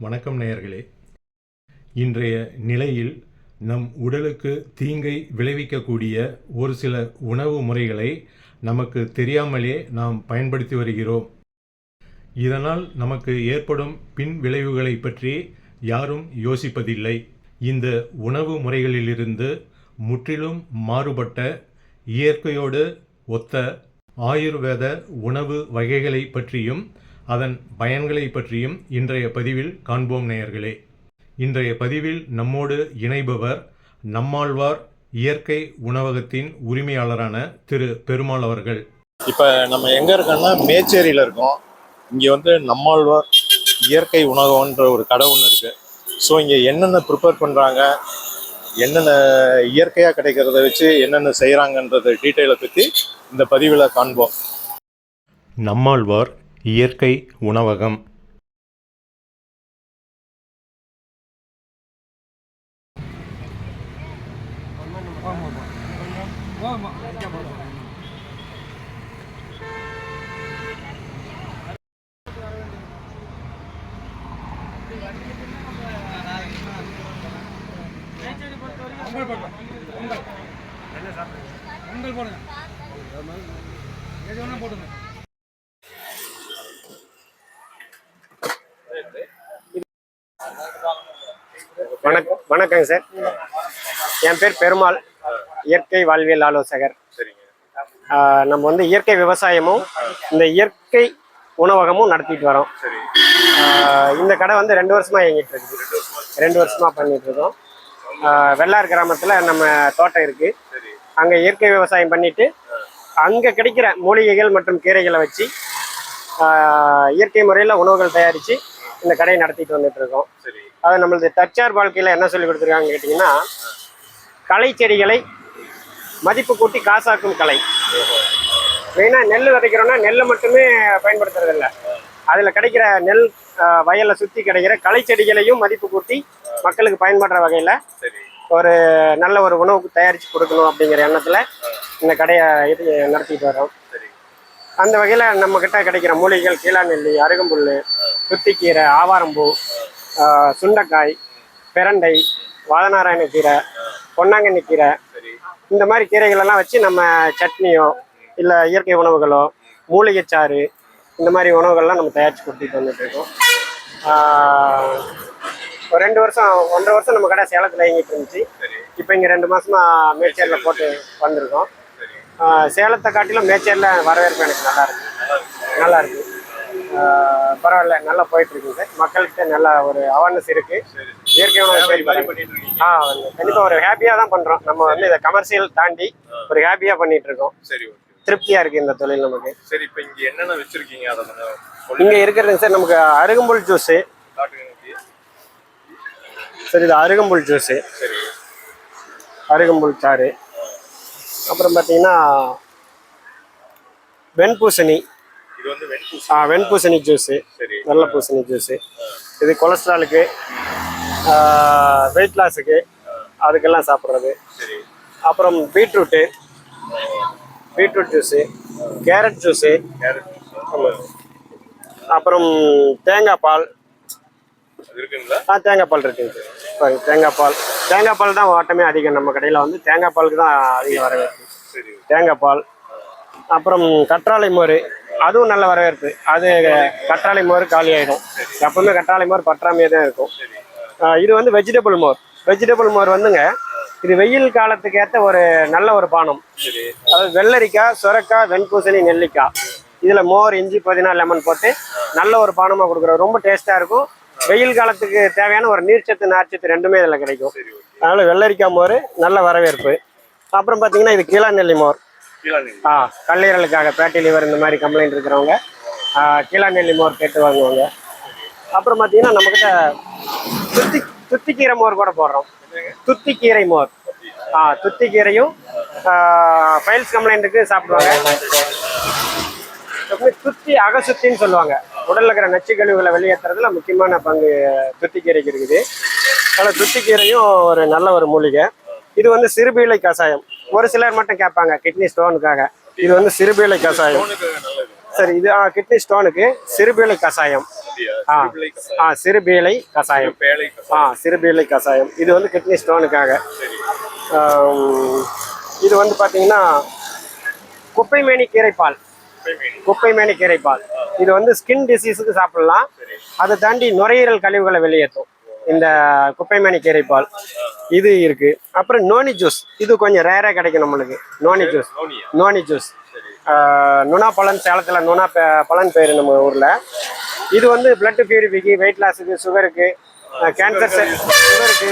வணக்கம் நேயர்களே. இன்றைய நிலையில் நம் உடலுக்கு தீங்கை விளைவிக்கக்கூடிய ஒரு சில உணவு முறைகளை நமக்கு தெரியாமலே நாம் பயன்படுத்தி வருகிறோம். இதனால் நமக்கு ஏற்படும் பின் விளைவுகளை பற்றி யாரும் யோசிப்பதில்லை. இந்த உணவு முறைகளிலிருந்து முற்றிலும் மாறுபட்ட இயற்கையோடு ஒத்த ஆயுர்வேத உணவு வகைகளை பற்றியும் அதன் பயன்களை பற்றியும் இன்றைய பதிவில் காண்போம் நேயர்களே. இன்றைய பதிவில் நம்மோடு இணைபவர் நம்மாழ்வார் இயற்கை உணவகத்தின் உரிமையாளரான திரு பெருமாள் அவர்கள். இப்போ நம்ம எங்கே இருக்கோம்னா மேச்சேரியில் இருக்கோம். இங்கே நம்மாழ்வார் இயற்கை உணவகம்ன்ற ஒரு கடை ஒன்று இருக்குது. ஸோ இங்கே என்னென்ன ப்ரிப்பேர் பண்ணுறாங்க, என்னென்ன இயற்கையாக கிடைக்கிறத வச்சு என்னென்ன செய்கிறாங்கன்றது டீட்டெயிலை பற்றி இந்த பதிவில் காண்போம். நம்மாழ்வார் இயற்கை உணவகம். வணக்கங்க சார். என் பேர் பெருமாள், இயற்கை வாழ்வியல் ஆலோசகர். நம்ம இயற்கை விவசாயமும் இந்த இயற்கை உணவகமும் நடத்திட்டு வரோம். இந்த கடை 2 வருஷமா இயங்கிட்டு இருக்குது. 2 வருஷமா பண்ணிட்டு இருக்கோம். வெள்ளார் கிராமத்தில் நம்ம தோட்டம் இருக்கு. அங்கே இயற்கை விவசாயம் பண்ணிட்டு அங்கே கிடைக்கிற மூலிகைகள் மற்றும் கீரைகளை வச்சு இயற்கை முறையில் உணவுகள் தயாரித்து இந்த கடையை நடத்திட்டு வந்துட்டு இருக்கோம். அது நம்மளது தற்சார் வாழ்க்கையில் என்ன சொல்லி கொடுத்துருக்காங்கன்னு கேட்டிங்கன்னா, களை செடிகளை மதிப்பு கூட்டி காசாக்கும் கலை. மெயினாக நெல் விதைக்கிறோன்னா நெல்லை மட்டுமே பயன்படுத்துறதில்ல, அதில் கிடைக்கிற நெல் வயலில் சுற்றி கிடைக்கிற களை செடிகளையும் மதிப்பு கூட்டி மக்களுக்கு பயன்படுற வகையில் ஒரு நல்ல ஒரு உணவுக்கு தயாரித்து கொடுக்கணும் அப்படிங்கிற எண்ணத்தில் இந்த கடையை நடத்திட்டு வரோம். அந்த வகையில் நம்மக்கிட்ட கிடைக்கிற மூலிகைகள் கீழாநெல்லி, அருகம்புல், துத்திக்கீரை, ஆவாரம்பூ, சுண்டைக்காய், பிரண்டை, வாதநாராயண கீரை, பொன்னாங்கண்ணி கீரை, இந்த மாதிரி கீரைகளெல்லாம் வச்சு நம்ம சட்னியோ இல்லை இயற்கை உணவுகளோ மூலிகைச்சாறு இந்த மாதிரி உணவுகள்லாம் நம்ம தயாரித்து கொடுத்துட்டு வந்துட்டுருக்கோம். ஒரு 2 வருஷம் 1.5 வருஷம் நம்ம கடை சேலத்தில் இயங்கிட்டு இருந்துச்சு. இப்போ இங்கே 2 மாதமாக மேச்சேரியில் போட்டு வந்திருக்கோம். சேலத்தை காட்டிலும் மேச்சேரியில் வரவேற்பு எனக்கு நல்லா இருக்கு. பரவாயில்ல, நல்லா போயிட்டு இருக்குங்க சார். மக்கள்கிட்ட நல்ல ஒரு அவேர்னஸ் இருக்கு. இயற்கை உணவு கண்டிப்பாக ஒரு ஹாப்பியாக தான் பண்ணுறோம். நம்ம இதை கமர்ஷியல் தாண்டி ஒரு ஹாப்பியாக பண்ணிட்டு இருக்கோம். திருப்தியா இருக்கு இந்த தொழில் நமக்கு. சரி, இப்போ இங்கே என்னென்ன வச்சிருக்கீங்க? இங்கே இருக்கிறதுங்க சார், நமக்கு அருகம்புல் ஜூஸு. சரி, இது அருகம்புல் ஜூஸு, அருகம்புல் சாறு. அப்புறம் பார்த்தீங்கன்னா வெண்பூசணி, வெண்பூசணி ஜூஸு, நல்ல பூசணி ஜூஸு. இது கொலஸ்ட்ராலுக்கு, வெயிட் லாஸுக்கு, அதுக்கெல்லாம் சாப்பிட்றது. அப்புறம் பீட்ரூட் ஜூஸு, கேரட் ஜூஸு, அப்புறம் தேங்காய் பால் இருக்குங்களா? தேங்காய் பால் இருக்குங்க சார். தேங்காய் பால் தான் ஓட்டமே அதிகம் நம்ம கடையில். தேங்காய் பாலுக்கு தான் அதிகம் வரவேற்பு. தேங்காய் பால். அப்புறம் கற்றாழை மோர், அதுவும் நல்ல வரவேற்பு. அது கற்றாழை மோர் காலி ஆகிடும். எப்பவுமே கற்றாழை மோர் பற்றாமையே தான் இருக்கும். இது வெஜிடபிள் மோர் இது வெயில் காலத்துக்கு ஏற்ற ஒரு நல்ல ஒரு பானம். அதாவது வெள்ளரிக்காய், சுரக்காய், வெண்பூசணி, நெல்லிக்காய், இதில் மோர், இஞ்சி, புதினா, லெமன் போட்டு நல்ல ஒரு பானமாக கொடுக்குறோம். ரொம்ப டேஸ்ட்டாக இருக்கும். வெயில் காலத்துக்கு தேவையான ஒரு நீர்ச்சத்து, நார்ச்சத்து ரெண்டுமே இதில் கிடைக்கும். அதனால் வெள்ளரிக்காய் மோர் நல்ல வரவேற்பு. அப்புறம் பார்த்தீங்கன்னா இது கீழாநெல்லி மோர். கல்லீரலுக்காக ஃபேட்டி லிவர் இந்த மாதிரி கம்ப்ளைண்ட் இருக்கிறவங்க கீழாநெல்லி மோர் கேட்டு வாங்குவாங்க. அப்புறம் பார்த்தீங்கன்னா நம்மக்கிட்ட துத்திக்கீரை மோர் கூட போடுறோம். துத்திக்கீரை மோர். துத்திக்கீரையும் ஃபைல்ஸ் கம்ப்ளைண்ட்டுக்கு சாப்பிடுவாங்க. துத்தி அகசுத்தின்னு சொல்லுவாங்க. உடலில் இருக்கிற நச்சு கழிவுகளை வெளியேற்றுறதுல முக்கியமான பங்கு துத்திக்கீரைக்கு இருக்குது. அதில் துத்திக்கீரையும் ஒரு நல்ல ஒரு மூலிகை. இது சிறுபீளை கஷாயம். ஒரு சிலர் மட்டும் கேட்பாங்க கிட்னி ஸ்டோனுக்காக. இது சிறுபீளை கஷாயம். சார் இது கிட்னி ஸ்டோனுக்கு சிறுபீளை கஷாயம். சிறுபீளை கஷாயம். சிறுபீளை கஷாயம் இது வந்து கிட்னி ஸ்டோனுக்காக. இது வந்து பார்த்தீங்கன்னா குப்பைமேனி கீரைப்பால். குப்பைமேனி கீரைப்பால் இது வந்து ஸ்கின் டிசீஸுக்கு சாப்பிடலாம். அதை தாண்டி நுரையீரல் கழிவுகளை வெளியேற்றும் இந்த குப்பைமேனி கீரைப்பால். இது இருக்கு. அப்புறம் நோனி ஜூஸ் இது கொஞ்சம் ரேராக கிடைக்கும் நம்மளுக்கு. நோனி ஜூஸ் நுணா பழன், சேலத்தில் நுணா பழன் பேர் நம்ம ஊரில். இது வந்து பிளட் பியூரிஃபிக்கு, வெயிட் லாஸுக்கு, சுகருக்கு, கேன்சர் சுகருக்கு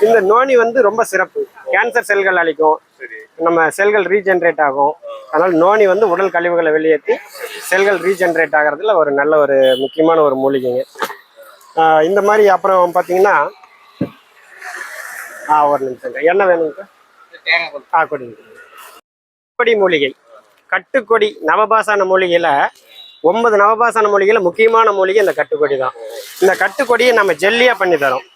இந்த நோனி வந்து ரொம்ப சிறப்பு. கேன்சர் செல்கள் அழிக்கும், நம்ம செல்கள் ரீஜென்ரேட் ஆகும். அதனால் நோனி வந்து உடல் கழிவுகளை வெளியேற்றி செல்கள் ரீஜென்ரேட் ஆகிறதுல ஒரு நல்ல ஒரு முக்கியமான ஒரு மூலிகைங்க. இந்த மாதிரி அப்புறம் பார்த்தீங்கன்னா ஒரு நிமிஷம் என்ன வேணுங்க? கொடி மூலிகை, கட்டுக்கொடி நவபாசான மூலிகையில் 9 நவபாசான மூலிகையில் முக்கியமான மூலிகை இந்த கட்டுக்கொடி தான். இந்த கட்டுக்கொடியை நம்ம ஜெல்லியாக பண்ணி தரோம்.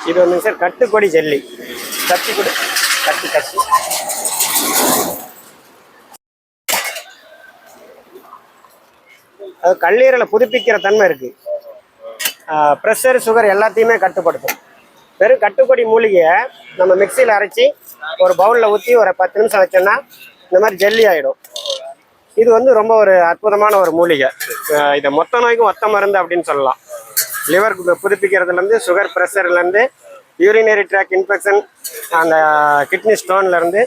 இது வந்து சார் கட்டுக்கொடி ஜெல்லி. கட்டுக்கொடி கட்டு அது கல்லீரலை புதுப்பிக்கிற தன்மை இருக்கு. ப்ரெஷர், சுகர் எல்லாத்தையுமே கட்டுப்படுத்தும். வெறும் கட்டுக்கொடி மூலிகையை நம்ம மிக்சியில் அரைச்சி ஒரு பவுலில் ஊற்றி ஒரு 10 நிமிஷம் வச்சோம்னா இந்த மாதிரி ஜெல்லி ஆகிடும். இது வந்து ரொம்ப ஒரு அற்புதமான ஒரு மூலிகை. இதை மொத்த நோய்க்கும் ஒத்த மருந்து அப்படின்னு சொல்லலாம். லிவர் புதுப்பிக்கிறதுலேருந்து, சுகர் ப்ரெஷர்லேருந்து, யூரினரி ட்ராக் இன்ஃபெக்ஷன், அந்த கிட்னி ஸ்டோன்லேருந்து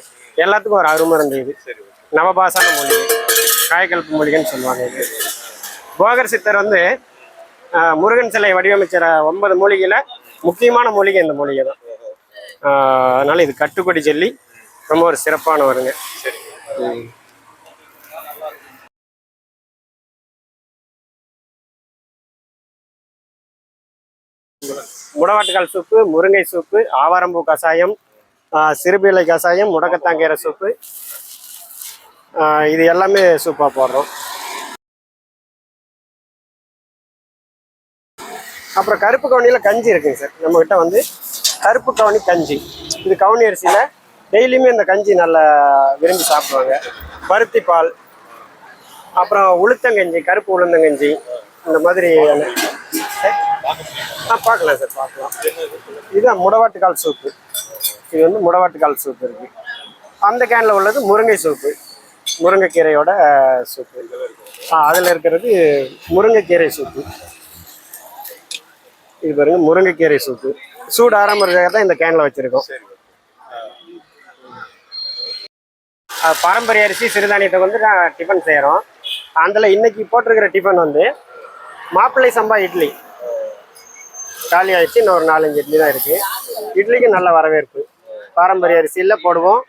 எல்லாத்துக்கும் ஒரு அருமருந்து. இது நவபாசான மூலிகை, காயக்கல்பு மூலிகைன்னு சொல்லுவாங்க. இது போகர் சித்தர் வந்து முருகன் சிலை வடிவமைச்ச 9 மூலிகையில் முக்கியமான மூலிகை இந்த மூலிகை தான். அதனால இது கட்டுக்கொடி ஜெல்லி ரொம்ப ஒரு சிறப்பான வருங்க. முடவாட்டுக்கால் சூப்பு, முருங்கை சூப்பு, ஆவாரம்பூ கஷாயம், சிறுபீளை கஷாயம், முடக்கத்தாங்கீரை சூப்பு, இது எல்லாமே சூப்பாக போடுறோம். அப்புறம் கருப்பு கவுனியில் கஞ்சி இருக்குங்க சார் நம்மகிட்ட வந்து. கருப்பு கவுனி கஞ்சி, இது கவுனி அரிசியில் டெய்லியுமே இந்த கஞ்சி நல்லா விரும்பி சாப்பிடுவாங்க. பருத்தி பால், அப்புறம் உளுத்தங்கஞ்சி, கருப்பு உளுந்தங்கஞ்சி, இந்த மாதிரி பார்க்கலாம் சார், பார்க்கலாம். இதுதான் முடவாட்டுக்கால் சூப்பு. இது வந்து முடவாட்டுக்கால் சூப்பு இருக்கு. அந்த கேனில் உள்ளது முருங்கை சூப்பு, முருங்கைக்கீரையோட சூப்பு. அதில் இருக்கிறது முருங்கைக்கீரை சூப்பு. இது பாருங்க, முருங்கைக்கீரை சூப்பு. சூடு ஆரம்பத்துக்காக தான் இந்த கேனில் வச்சுருக்கோம். பாரம்பரிய அரிசி சிறுதானியத்தை வந்து நான் டிஃபன் செய்கிறோம். அதில் இன்னைக்கு போட்டிருக்கிற டிஃபன் வந்து மாப்பிள்ளை சம்பா இட்லி. காலி ஆயிடுச்சு, இன்னும் ஒரு 4-5 இட்லி தான் இருக்குது. இட்லிக்கு நல்ல வரவேற்பு. பாரம்பரிய அரிசியில் போடுவோம்.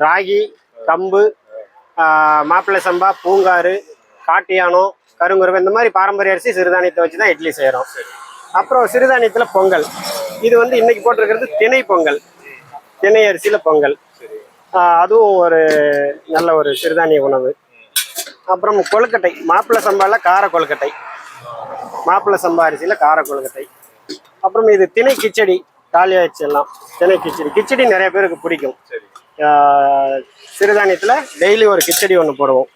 ராகி, கம்பு, மாப்பிள்ளை சம்பா, பூங்காறு, காட்டியானம், கருங்குருவை, இந்த மாதிரி பாரம்பரிய அரிசி சிறுதானியத்தை வச்சு தான் இட்லி செய்கிறோம். அப்புறம் சிறுதானியத்தில் பொங்கல். இது வந்து இன்னைக்கு போட்டிருக்கிறது திணை பொங்கல், திணை அரிசியில் பொங்கல். அதுவும் ஒரு நல்ல ஒரு சிறுதானிய உணவு. அப்புறம் கொழுக்கட்டை, மாப்பிள்ளை சம்பாவில் கார கொழுக்கட்டை, மாப்பிள்ளை சம்பா அரிசியில் கார கொழுக்கட்டை. அப்புறம் இது திணை கிச்சடி, காலியாச்சு எல்லாம். திணை கிச்சடி, கிச்சடி நிறைய பேருக்கு பிடிக்கும். சிறுதானியத்தில் டெய்லி ஒரு கிச்சடி ஒன்று போடுவோம்.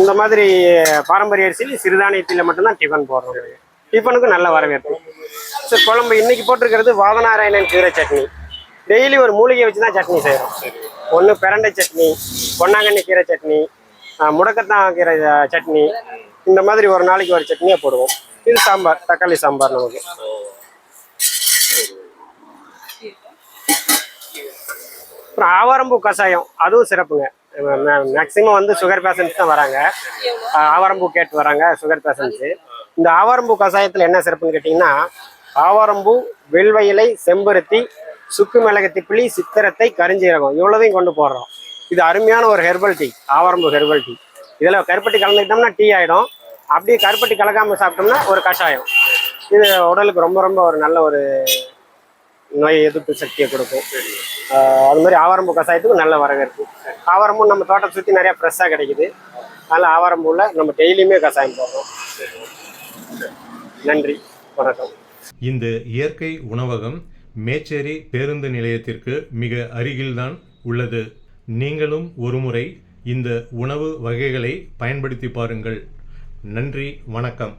இந்த மாதிரி பாரம்பரிய அரிசியில் சிறுதானியத்தில் மட்டும்தான் டிஃபன் போடுறோம். டிஃபனுக்கு நல்ல வரவேற்பு. சார் குழம்பு இன்னைக்கு போட்டிருக்கிறது வாதநாராயணன் கீரை சட்னி. டெய்லி ஒரு மூலிகை வச்சு தான் சட்னி செய்கிறோம். ஒன்று பிரண்டை சட்னி, பொன்னாங்கண்ணி கீரை சட்னி, முடக்கத்தான் கீரை சட்னி, இந்த மாதிரி ஒரு நாளைக்கு ஒரு சட்னியாக போடுவோம். இது சாம்பார், தக்காளி சாம்பார் நமக்கு. அப்புறம் ஆவாரம்பூ கஷாயம், அதுவும் சிறப்புங்க. மேக்சிமம் வந்து சுகர் பேஷண்ட்ஸ் தான் வராங்க, ஆவாரம்பூ கேட்டு வராங்க சுகர் பேஷண்ட்ஸு. இந்த ஆவாரம்பூ கஷாயத்தில் என்ன சிறப்புன்னு கேட்டிங்கன்னா, ஆவாரம்பூ, வில்வ இலை, செம்பருத்தி, சுக்கு மிளகு திப்பிலி, சித்திரத்தை, கரிஞ்சீரகம் இவ்வளோதையும் கொண்டு போடுறோம். இது அருமையான ஒரு ஹெர்பல் டீ, ஆவாரம்பூ ஹெர்பல் டீ. இதில் கருப்பட்டி கலந்துக்கிட்டோம்னா டீ ஆகிடும். அப்படியே கருப்பட்டி கலக்காமல் சாப்பிட்டோம்னா ஒரு கஷாயம். இது உடலுக்கு ரொம்ப ரொம்ப ஒரு நல்ல ஒரு நோய் எதிர்ப்பு சக்தியை கொடுக்கும். அது மாதிரி ஆவாரம்பூ கஷாயத்துக்கும் நல்ல வரவேற்பு. ஆவாரம்பூ நம்ம தோட்டத்தை சுற்றி நிறையா ஃப்ரெஷ்ஷாக கிடைக்குது. அதனால் ஆவாரம்பூவில் நம்ம டெய்லியுமே கஷாயம் போடுறோம். நன்றி, வணக்கம். இந்த இயற்கை உணவகம் மேச்சேரி பேருந்து நிலையத்திற்கு மிக அருகில்தான் உள்ளது. நீங்களும் ஒருமுறை இந்த உணவு வகைகளை பயன்படுத்தி பாருங்கள். நன்றி, வணக்கம்.